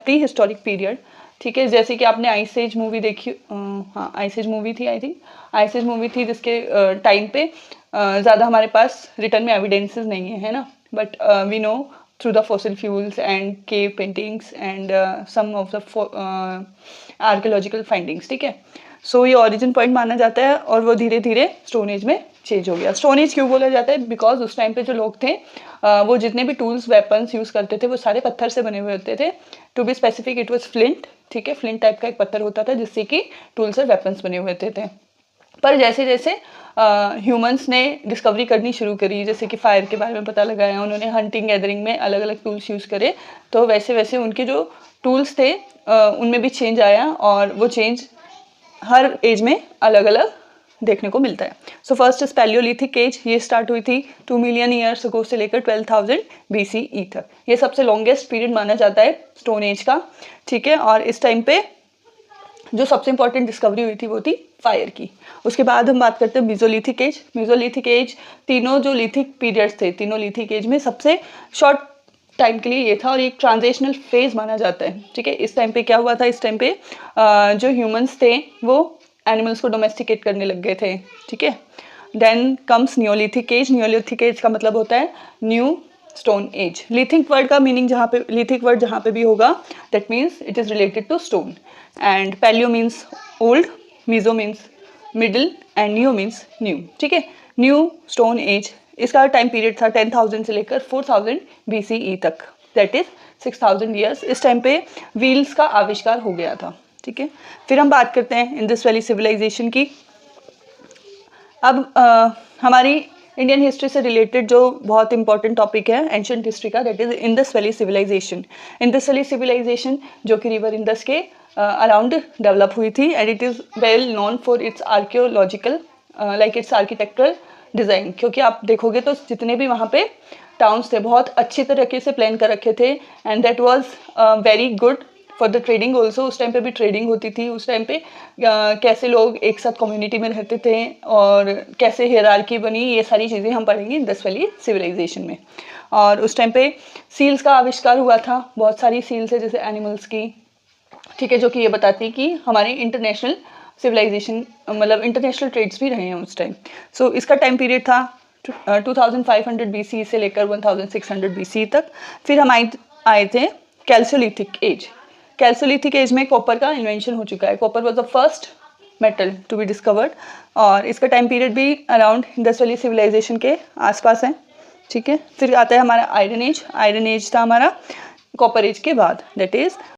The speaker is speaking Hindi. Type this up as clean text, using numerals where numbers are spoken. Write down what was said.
प्री हिस्टोरिक पीरियड, ठीक है। जैसे कि आपने आइस एज मूवी देखी, हाँ आइस एज मूवी थी, I think Ice Age movie थी, जिसके टाइम पे ज़्यादा हमारे पास रिटर्न में एविडेंसेस नहीं है ना, but we know through the fossil fuels and cave paintings and some of the archaeological findings, ठीक है। सो ये ओरिजिन पॉइंट माना जाता है और वो धीरे धीरे स्टोन एज में चेंज हो गया। स्टोन एज क्यों बोला जाता है? बिकॉज उस टाइम पे जो लोग थे वो जितने भी टूल्स वेपन्स यूज़ करते थे वो सारे पत्थर से बने हुए होते थे। To be specific it was flint, ठीक है। फ्लिंट टाइप का एक पत्थर होता था जिससे कि टूल्स और वेपन्स बने हुए होते थे। पर जैसे जैसे ह्यूमंस ने डिस्कवरी करनी शुरू करी, जैसे कि फायर के बारे में पता लगाया, उन्होंने हंटिंग गैदरिंग में अलग अलग टूल्स यूज़ करे, तो वैसे वैसे उनके जो टूल्स थे उनमें भी चेंज आया और वो चेंज हर एज में अलग अलग देखने को मिलता है। So first is palaeolithic age, ये स्टार्ट हुई थी 2 मिलियन ईयर्स अगो से लेकर 12,000 BCE तक। ये सबसे लॉन्गेस्ट पीरियड माना जाता है स्टोन एज का, ठीक है। और इस टाइम पे जो सबसे इंपॉर्टेंट डिस्कवरी हुई थी वो थी फायर की। उसके बाद हम बात करते हैं मेसोलिथिक एज। मेसोलिथिक एज तीनों जो लिथिक पीरियड्स थे, तीनों लिथिक एज में सबसे शॉर्ट टाइम के लिए ये था और एक ट्रांजिशनल फेज माना जाता है, ठीक है। इस टाइम पे क्या हुआ था? इस टाइम पे जो ह्यूमंस थे वो एनिमल्स को डोमेस्टिकेट करने लग गए थे, ठीक है। Then comes neolithic age. Neolithic age का मतलब होता है new stone age. Lithic word का मीनिंग जहाँ पे, लिथिक वर्ड जहाँ पे भी होगा that means it is related to stone. And palaeo means old, meso means middle and new means new, ठीक है। न्यू स्टोन एज, इसका टाइम पीरियड था 10,000 से लेकर 4,000 BCE तक, दैट इज 6,000 ईयर्स। इस टाइम पे व्हील्स का आविष्कार हो गया था, ठीक है। फिर हम बात करते हैं इंडस वैली सिविलाइजेशन की। अब हमारी इंडियन हिस्ट्री से रिलेटेड जो बहुत इंपॉर्टेंट टॉपिक है एंशिएंट हिस्ट्री का, that is Indus Valley civilisation. Indus Valley civilisation जो कि रिवर इंडस के अराउंड डेवलप हुई थी and it is well known for its archaeological like its architectural design. क्योंकि आप देखोगे तो जितने भी वहाँ पे टाउन्स थे बहुत अच्छी तरीके से प्लान कर रखे थे and that was very good for the trading also. उस टाइम पे भी ट्रेडिंग होती थी। उस टाइम पे कैसे लोग एक साथ कम्युनिटी में रहते थे और कैसे हियरार्की बनी, ये सारी चीज़ें हम पढ़ेंगे इंडस वैली सिविलाइजेशन में। और उस टाइम पे सील्स का आविष्कार हुआ था, बहुत सारी सील्स है जैसे एनिमल्स की, ठीक है, जो कि ये बताती है कि हमारे इंटरनेशनल सिविलाइजेशन मतलब इंटरनेशनल ट्रेड्स भी रहे हैं उस टाइम। सो इसका टाइम पीरियड था 2500 BC से लेकर 1600 BC तक। फिर हम आए थे कैल्सियोलिथिक एज। कैल्सियोलिथिक एज में कॉपर का इन्वेंशन हो चुका है। Copper was the first metal to be discovered और इसका टाइम पीरियड भी अराउंड इंडस वैली सिविलाइजेशन के आसपास है, ठीक है। फिर आता है हमारा आयरन एज। आयरन एज था हमारा कॉपर एज के बाद, दैट इज